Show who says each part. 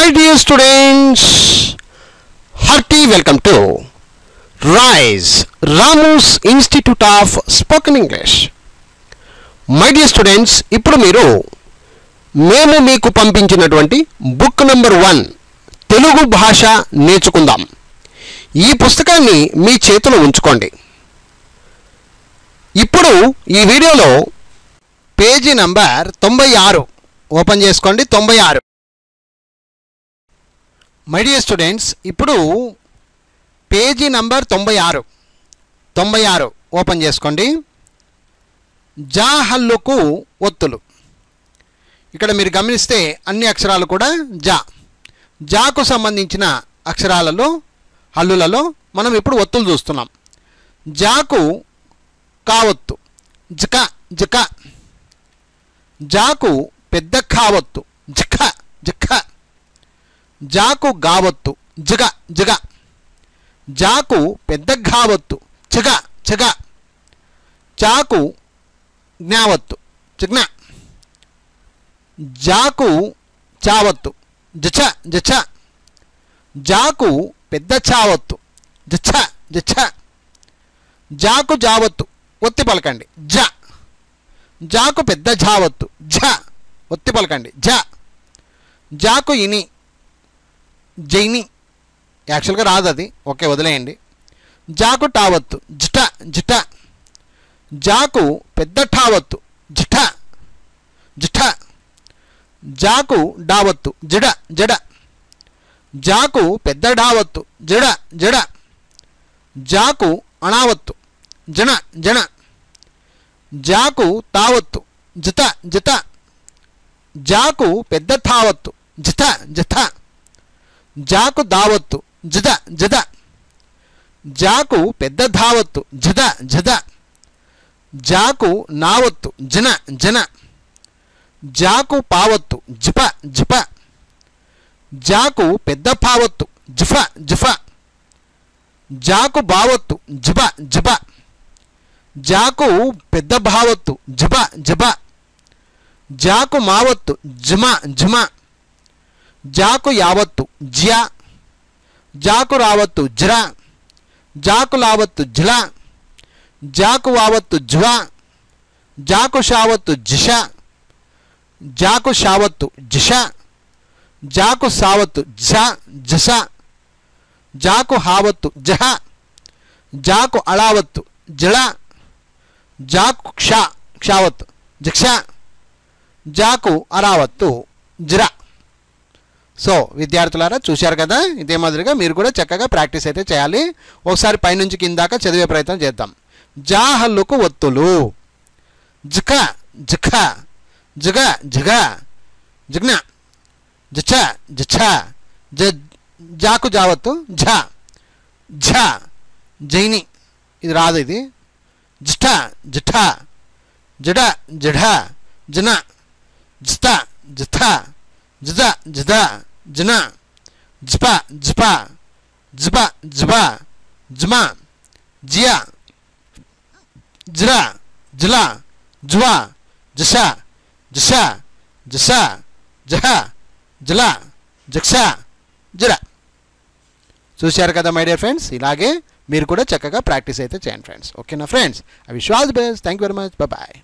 Speaker 1: My dear students, hearty welcome to RISE, Ramu's Institute of Spoken English. My dear students, ఇప్పుడు మీరు మేము మీకు పంపించినటువంటి బుక్ నెంబర్ 1 తెలుగు భాష నేర్చుకుందాం ఈ పుస్తకాన్ని మీ చేతిలో ఉంచుకోండి. ఇప్పుడు ఈ వీడియోలో పేజీ నంబర్ 96 ఓపెన్ చేసుకోండి. 96. మై డియర్ స్టూడెంట్స్, ఇప్పుడు పేజీ నంబర్ 96 ఓపెన్ చేసుకోండి. జా హల్లుకు ఒత్తులు. ఇక్కడ మీరు గమనిస్తే అన్ని అక్షరాలు కూడా జాకు సంబంధించిన అక్షరాలలో హల్లులలో మనం ఇప్పుడు ఒత్తులు చూస్తున్నాం. జాకు కావత్తు జిక జిక. జాకు పెద్ద కావత్తు జిక జిక. జాకు గావత్తు జిగ జిగ. జాకు పెద్ద ఘావత్తు చిగ చిగ. జాకు జ్ఞావత్తు చిగ్న. జాకు చావత్తు జచ జచ. జాకు పెద్ద చావత్తు జచ జచ. జాకు జావత్తు ఒత్తి పలకండి జ. జాకు పెద్ద ఝావత్తు ఝ ఒత్తి పలకండి జ. జాకు ఇని జైని. యాక్చువల్గా రాదు అది, ఓకే వదిలేయండి. జాకు టావత్తు జిట జిట. జాకు పెద్ద ఠావత్తు జిఠ జిఠ. జాకు డావత్తు జడ జడ. జాకు పెద్ద డావత్తు జడ జడ. జాకు అణావత్తు జన జన. జాకు తావత్తు జిత జిత. జాకు పెద్ద థావత్తు జిత జిత. జాకు దావత్తు జద జద. జాకు పెద్ద ధావత్తు జద జద. జాకు నావత్తు జన జన. జాకు పావత్తు జిప జిప. జాకు పెద్ద పావత్తు జిఫ జిఫ. జాకు బావత్తు జిబ జిబ. జాకు పెద్ద భావత్తు జిబ జిబ. జాకు మావత్తు జిమ జిమ. జాకు యావత్తు జ్యా. జాకు రావత్తు జ్ర. జాకు లావత్తు జ్ల. జాకు వావత్తు జ్వ. జాకు షావత్తు జిష. జాకు షావత్తు జిష. జాకు సావత్తు ఝ జస. జాకు హావత్తు జహ. జాకు అళావత్తు జళ. జాకు క్షావత్తు జిక్ష. జాకు అరావత్తు జిర. సో విద్యార్థులారా చూశారు కదా, ఇదే మాదిరిగా మీరు కూడా చక్కగా ప్రాక్టీస్ అయితే చేయాలి. ఒకసారి పైనుంచి కిందాక చదివే ప్రయత్నం చేద్దాం. జా హల్లుకు ఒత్తులు జిక జిఖ జిగ జిగ జిగ్న జిఛ జిఛ. జాకు జావత్తు ఝ ఝ జైని. ఇది రాదు, ఇది జిఠ జిఠ. జడ జఢ జన. జిత జిథ జిద జిద జన. జిప జిప జిబ జిబ జిమ. జియ జిర జిల జువ జిష జిష జిష జహ జిల జిక్ష జిర. చూశారు కదా మై డియర్ ఫ్రెండ్స్, ఇలాగే మీరు కూడా చక్కగా ప్రాక్టీస్ అయితే చేయండి ఫ్రెండ్స్. ఓకేనా friends, I wish you all the best. Thank you very much. Bye.